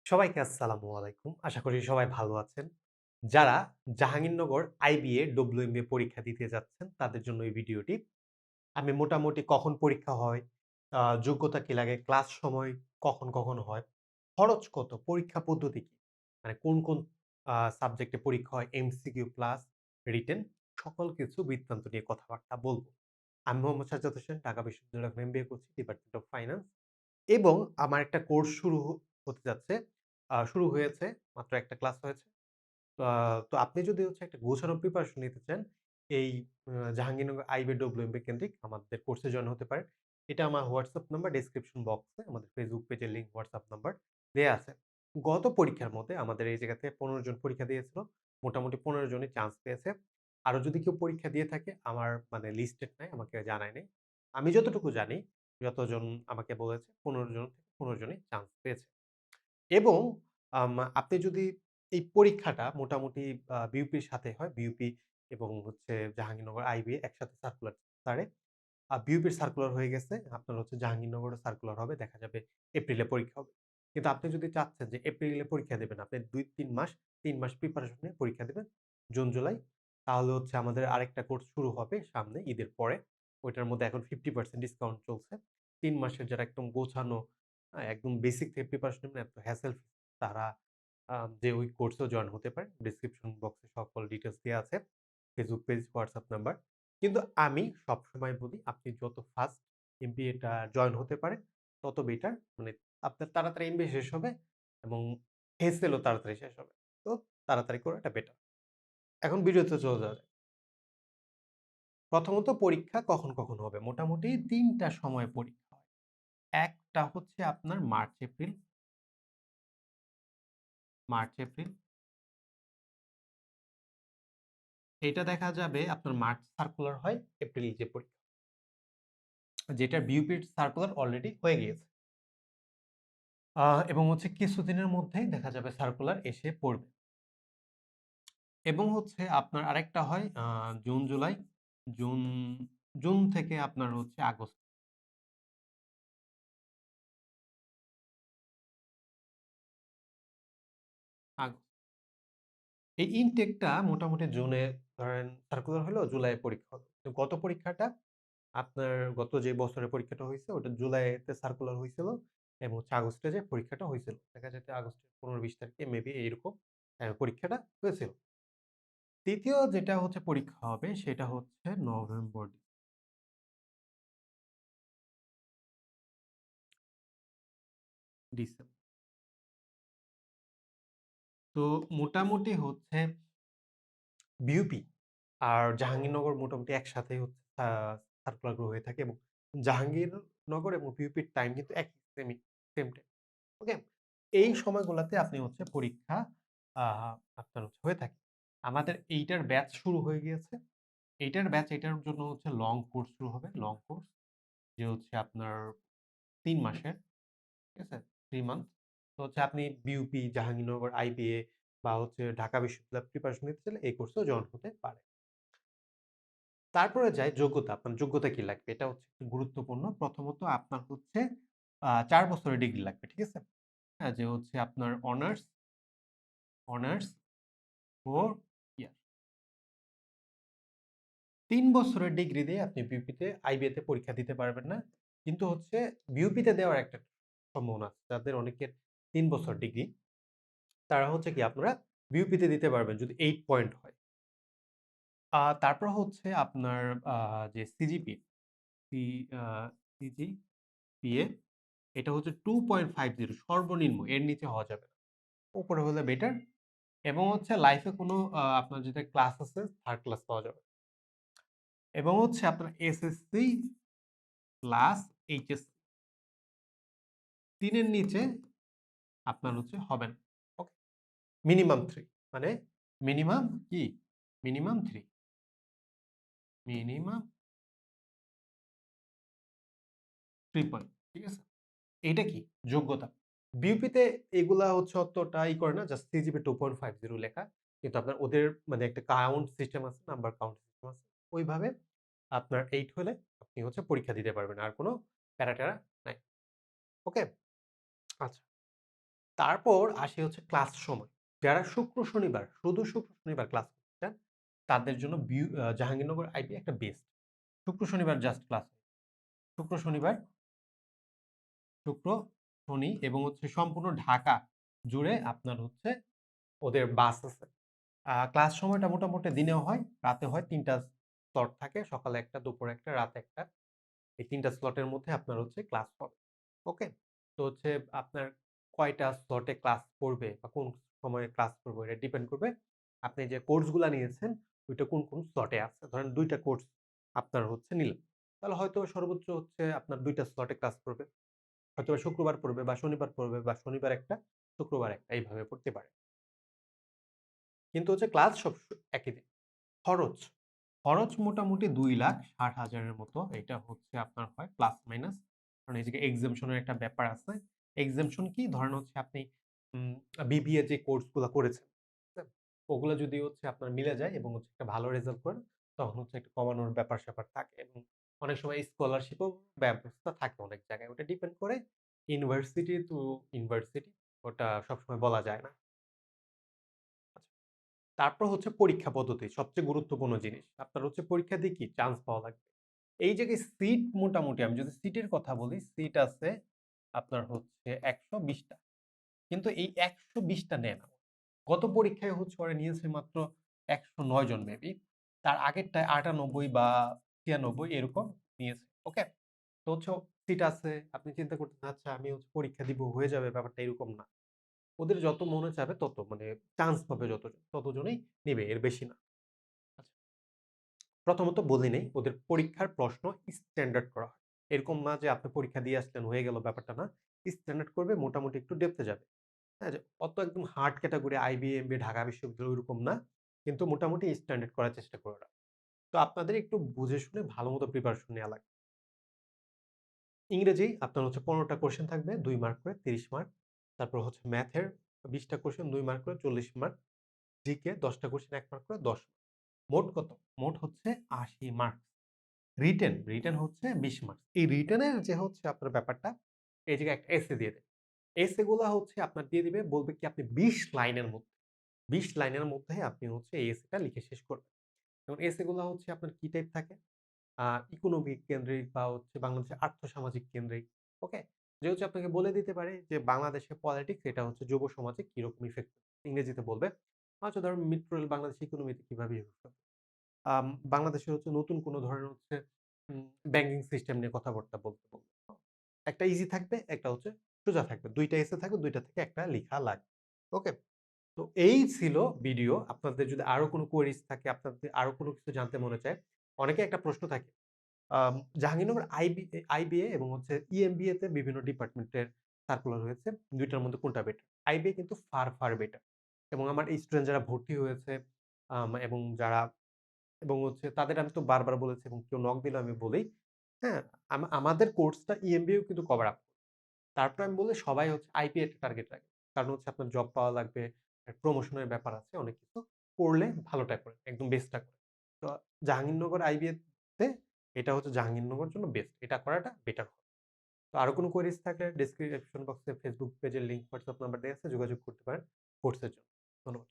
সবাইকে আসসালামু আলাইকুম। আশা করি সবাই ভালো আছেন। যারা জাহাঙ্গীরনগর আইবিএ, ডব্লিউএমবিএ পরীক্ষা দিতে যাচ্ছেন তাদের জন্য এই ভিডিওটি। আমি মোটামুটি কখন পরীক্ষা হয়, যোগ্যতা কি লাগে, ক্লাস সময় কখন হয়, খরচ কত, পরীক্ষা পদ্ধতি কি? মানে কোন সাবজেক্টে পরীক্ষা হয়, এমসিকিউ প্লাস রিটেন সকল কিছু বৃত্তান্ত নিয়ে কথাবার্তা বলব। আমি মোহাম্মদ সাজ্জাদ হোসেন, ঢাকা বিশ্ববিদ্যালয় থেকে এমবিএ করছি, ডিপার্টমেন্ট অফ ফাইন্যান্স। এবং আমার একটা কোর্স হতে যাচ্ছে। শুরু হয়েছে, মাত্র একটা ক্লাস হয়েছে। আ তো আপনি যদি একটা গোছানো প্রিপারেশন নিতে চান, এই জাহাঙ্গীরনগর আইবে ডব্লিউএমবি কেন্দ্রিক আমাদের কোর্সে জয়েন হতে পারেন। এটা আমার WhatsApp নাম্বার ডেসক্রিপশন বক্সে আমাদের Facebook পেজের লিংক, WhatsApp নাম্বার দেয়া আছে। গত পরীক্ষার মধ্যে আমাদের এই জায়গাতে ১৫ জন পরীক্ষা দিয়েছিল। মোটামুটি ১৫ জনই চান্স পেয়েছে। আরো যদি কেউ পরীক্ষা দিয়ে থাকে আমার লিস্টেড নাই, আমাকে জানায় নাই। আমি যতটুকু জানি, যতজন আমাকে বলেছে ১৫ জন থেকে ১৫ জনই চান্স পেয়েছে। এবং আপনি যদি এই পরীক্ষাটা মোটামুটি বিউপির সাথে হয়, বিউপি এবং জাহাঙ্গীরনগর আইবিএ একসাথে সার্কুলার ছাড়ে। বিউপির সার্কুলার হয়ে গেছে, আপনার জাহাঙ্গীরনগরের সার্কুলার হবে, দেখা যাবে এপ্রিলে পরীক্ষা হবে। কিন্তু আপনি যদি চাচ্ছেন যে এপ্রিলে পরীক্ষা দিবেন, আপনি ২-৩ মাস ৩ মাস প্রিপারেশন নিয়ে পরীক্ষা দিবেন জুন, জুলাই। তাহলে আমাদের আরেকটা কোর্স শুরু হবে সামনে ঈদের পরে। ওইটার মধ্যে এখন 50% ডিসকাউন্ট চলছে। ৩ মাসের যারা একদম গোছানো একদম বেসিক থেকে প্রিপারেশন নেবেন, এত হ্যাসেল তারা যে ওই কোর্সেও জয়েন হতে পারেন। ডেসক্রিপশন বক্সে সকল ডিটেইলস দেয়া আছে। Facebook page, WhatsApp number. কিন্তু আমি সবসময় বলি আপনি যত ফাস্ট এমবিএটা জয়েন হতে পারেন তত বেটার। আপনার তাড়াতাড়ি এমবিএ শেষ হবে এবং হেসেলও তাড়াতাড়ি শেষ হবে। তো তাড়াতাড়ি করাটা বেটার। এখন ভিডিওতে চলে যাওয়া যাক। প্রথমত পরীক্ষা কখন হবে? মোটামুটি ৩ টা সময় পরীক্ষা হয়। একটা আপনার মার্চ-এপ্রিল। এটা দেখা যাবে আপনার মার্চ সার্কুলার হয়, এপ্রিল যে পরীক্ষা, যেটার বিউপির সার্কুলার অলরেডি হয়ে গিয়েছে। এবং কিছুদিনের মধ্যেই দেখা যাবে সার্কুলার এসে পড়বে। এবং আপনার আরেকটা হয় জুন, জুলাই। জুন জুন থেকে আপনার আগস্ট। আগস্ট। এই ইনটেকটা মোটামুটি জুনে ধরেন সার্কুলার হলো, জুলাইয়ে পরীক্ষা হলো। তো গত পরীক্ষাটা আপনার গত যে বছরের পরীক্ষাটা হইছে ওটা জুলাইতে সার্কুলার হইছিল এবং আগস্টে যে পরীক্ষাটা হইছিল। দেখা যেত আগস্টের ১৫-২০ তারিখে মেবি এইরকম পরীক্ষাটা হয়েছিল। ৩য় যেটা পরীক্ষা হবে সেটা নভেম্বর, ডিসেম্বর। তো মোটামুটি বিউপি আর জাহাঙ্গীরনগর মোটামুটি একসাথেই সার্কুলার গুলো হয়ে থাকে এবং জাহাঙ্গীরনগর এবং বিউপির টাইম কিন্তু একই সেম টাইম। ওকে? এই সময়গুলাতে আপনি পরীক্ষা আ আপনার হয়ে থাকে। আমাদের এইটার ব্যাচ শুরু হয়ে গিয়েছে। এটার জন্য লং কোর্স শুরু হবে। লং কোর্স যে আপনার ৩ মাসের। ঠিক আছে? 3 মান্থ। তো আপনি বিউপি, জাহাঙ্গীরনগর আইবিএ বা ঢাকা বিশ্ববিদ্যালয় প্রিপারেশন নিতে চাইলে এই কোর্সেও জয়েন হতে পারে। তারপরে যাই যোগ্যতা। আপনার যোগ্যতা কি লাগবে? এটা একটু গুরুত্বপূর্ণ। প্রথমত আপনার ৪ বছরের ডিগ্রি লাগবে। ঠিক আছে? হ্যাঁ, যে আপনার অনার্স 4 ইয়ার। ৩ বছরের ডিগ্রি দিয়ে আপনি বিউপিতে, আইবিএ তে পরীক্ষা দিতে পারবেন না। কিন্তু বিউপিতে দেওয়ার একটা সম্ভাবনা আছে। যাদের অনেকের ৩ বছর ডিগ্রি, তারা কি আপনারা বিউপিতে দিতে পারবেন যদি ৮ পয়েন্ট হয়। তারপর আপনার যে সিজিপিএ, সি আ সিজিপিএ এটা 2.50 সর্বনিম্ন। এর নিচে হওয়া যাবে না। উপরে হলে বেটার। এবং লাইফে কোনো আপনার যেটা ক্লাস আছে, 3rd ক্লাস পাওয়া যাবে। এবং আপনার এসএসসি প্লাস এইচএসসি ৩ এর নিচে আপনার হবে না। ওকে? মিনিমাম 3 মানে মিনিমাম কি? মিনিমাম 3। Minimum 3 point. ঠিক আছে? এইটা কি? যোগ্যতা। বিউপিতে এগুলা অতটা করে না। জাস্ট সিজিপি 2.50 লেখা। কিন্তু আপনার ওদের একটা কাউন্ট সিস্টেম আছে, নাম্বার কাউন্ট সিস্টেম আছে। ওইভাবে আপনার 8 হলে আপনি পরীক্ষা দিতে পারবেন। আর কোনো প্যারা-ট্যারা নাই। ওকে? আচ্ছা। তারপর আসি হচ্ছে ক্লাস সময়। যারা শুক্র, শনিবার, শুধু শুক্র, শনিবার ক্লাস করতে চান, তাদের জন্য জাহাঙ্গীরনগর আইবি একটা বেস্ট। শুক্র, শনিবার জাস্ট ক্লাস। শুক্র, শনিবার, শুক্র, শনি এবং হচ্ছে সম্পূর্ণ ঢাকা জুড়ে আপনার হচ্ছে ওদের বাস আছে। ক্লাস সময়টা মোটামুটি দিনেও হয়, রাতে হয়। ৩ টা স্লট থাকে। সকালে ১ টা, দুপুরে ১ টা, রাতে ১ টা। এই ৩ টা স্লটের মধ্যে আপনার হচ্ছে ক্লাস হবে। ওকে? তো হচ্ছে আপনার কয়টা স্লটে ক্লাস করবে বা কোন সময়ে ক্লাস করবে এটা ডিপেন্ড করবে আপনি যে কোর্সগুলা নিয়েছেন ওইটা কোন স্লটে আছে। ধরেন ২ টা কোর্স আপনার হচ্ছে নিলেন। তাহলে হয়তো সর্বোচ্চ হচ্ছে আপনার ২ টা স্লটে ক্লাস করবে। হয়তোবা শুক্রবার পড়বে বা শনিবার পড়বে বা শনিবার একটা, শুক্রবার একটা এইভাবে পড়তে পারে। কিন্তু হচ্ছে ক্লাস সব একই দিন। খরচ, খরচ মোটামুটি ২,৬০,০০০ এর মতো। এটা হচ্ছে আপনার হয় প্লাস মাইনাস। কারণ এই যে এক্সামশন এর একটা ব্যাপার আছে। এক্সামশন কি? ধরেন হচ্ছে আপনি উম বিবিএ যে কোর্স গুলা করেছেন, ঠিক আছে? ওগুলা যদি হচ্ছে আপনার মিলে যায় এবং হচ্ছে একটা ভালো রেজাল্ট করেন, তখন হচ্ছে একটা কমানোর ব্যাপার-স্যাপার থাকে এবং অনেক সময় স্কলারশিপও ব্যবস্থা থাকে অনেক জায়গায়। ওটা ডিপেন্ড করে ইউনিভার্সিটি টু ইউনিভার্সিটি। ওটা সবসময় বলা যায় না। তারপর হচ্ছে পরীক্ষা পদ্ধতি। সবচেয়ে গুরুত্বপূর্ণ জিনিস। আপনার হচ্ছে পরীক্ষা দিয়ে কি চান্স পাওয়া লাগবে। এই জায়গায় সিট মোটামুটি আমি যদি সিটের কথা বলি, সিট আছে আপনার হচ্ছে ১২০ টা। কিন্তু এই ১২০ টা নেয় না। গত পরীক্ষায় হচ্ছে ওরা নিয়েছে মাত্র ১০৯ জন মেবি। তার আগেরটায় ৯৮ বা ৯৬ এরকম নিয়েছে। ওকে? তো হচ্ছে সিট আছে। আপনি চিন্তা করতেছেন আচ্ছা আমি হচ্ছে পরীক্ষা দিব হয়ে যাবে ব্যাপারটা এরকম না। ওদের যত মনে চাবে তত মানে চান্স পাবে যতজন, ততজনই নিবে এর বেশি না। আচ্ছা। প্রথমত বলে নেই ওদের পরীক্ষার প্রশ্ন স্ট্যান্ডার্ড করা হয়। এরকম না যে আপনি পরীক্ষা দিয়ে আসলেন হয়ে গেল ব্যাপারটা না। স্ট্যান্ডার্ড করবে মোটামুটি একটু ডেপথে যাবে। হ্যাঁ? যে অত একদম হার্ড ক্যাটেগরি আইবিএম, ঢাকা বিশ্ববিদ্যালয় ওরকম না। কিন্তু মোটামুটি স্ট্যান্ডার্ড করার চেষ্টা করে ওরা। তো আপনাদের একটু বুঝে শুনে ভালোমতো প্রিপারেশন নেয়া লাগবে। ইংরেজি আপনার হচ্ছে ১৫ টা কোয়েশ্চেন থাকবে ২ মার্ক করে ৩০ মার্ক। তারপর হচ্ছে ম্যাথের ২০ টা কোয়েশ্চেন ২ মার্ক করে ৪০ মার্ক। জিকে ১০ টা কোয়েশ্চেন ১ মার্ক করে ১০ মার্ক। মোট কত? মোট হচ্ছে ৮০ মার্কস। রিটেন হচ্ছে ২০ মার্কস। এই রিটেনের যে হচ্ছে আপনার ব্যাপারটা, এই জায়গায় একটা এসে দিয়ে দেবে। এসে গুলা হচ্ছে আপনার দিয়ে দিবে বলবে কি আপনি ২০ লাইনের মধ্যে ২০ লাইনের মধ্যে আপনি হচ্ছে এই এসেটা লিখে শেষ করবেন। এবং এসে গুলা হচ্ছে আপনার কি টাইপ থাকে? আ ইকোনমিক কেন্দ্রিক বা হচ্ছে বাংলাদেশের আর্থসামাজিক কেন্দ্রিক। ওকে? যে হচ্ছে আপনাকে বলে দিতে পারে যে বাংলাদেশের পলিটিক্স এটা হচ্ছে যুব সমাজে কিরকম ইফেক্ট ইংরেজিতে বলবে। আচ্ছা ধরুন মিড রোল বাংলাদেশ ইকোনমিতে কিভাবে ইফেক্ট ফেলবে। বাংলাদেশের হচ্ছে নতুন কোন ধরনের হচ্ছে উম ব্যাংকিং সিস্টেম নিয়ে কথাবার্তা বলতে বলবে। একটা ইজি থাকবে, একটা হচ্ছে সোজা থাকবে। ২ টা এসে থাকবে, ২ টা থেকে একটা লিখা লাগবে। ওকে? তো এই ছিল ভিডিও। আপনাদের যদি আরো কোন কোয়েরিজ থাকে, আপনাদের আরো কোন কিছু জানতে মনে চায়, অনেকে একটা প্রশ্ন থাকে। জাহাঙ্গীরনগর আইবিএ এবং হচ্ছে ইএমবিএ তে বিভিন্ন ডিপার্টমেন্টের সার্কুলার হয়েছে। ২ টার মধ্যে কোনটা বেটার? আইবিএ কিন্তু ফার বেটার। এবং আমার স্টুডেন্ট যারা ভর্তি হয়েছে এবং যারা এবং হচ্ছে তাদের আমি তো বারবার বলেছি এবং কেউ নক দিলে আমি বলি, হ্যাঁ? আমাদের কোর্সটা ইএমবিএও কিন্তু কভার আপ। তারপরে আমি বলি সবাই হচ্ছে আইবিএ তে টার্গেট রাখে। কারণ হচ্ছে আপনার জব পাওয়া লাগবে, প্রমোশনের ব্যাপার আছে অনেক কিছু। করলে ভালোটা করেন, একদম বেস্টটা করেন। তো জাহাঙ্গীরনগর আইবিএ তে এটা হচ্ছে জাহাঙ্গীরনগরের জন্য বেস্ট। এটা করাটা বেটার হবে। তো আরো কোনো কোয়েরিজ থাকলে ডেসক্রিপশন বক্সে ফেসবুক পেজের লিংক, হোয়াটসঅ্যাপ নাম্বার দেয়া আছে যোগাযোগ করতে পারেন কোর্সের জন্য। ধন্যবাদ।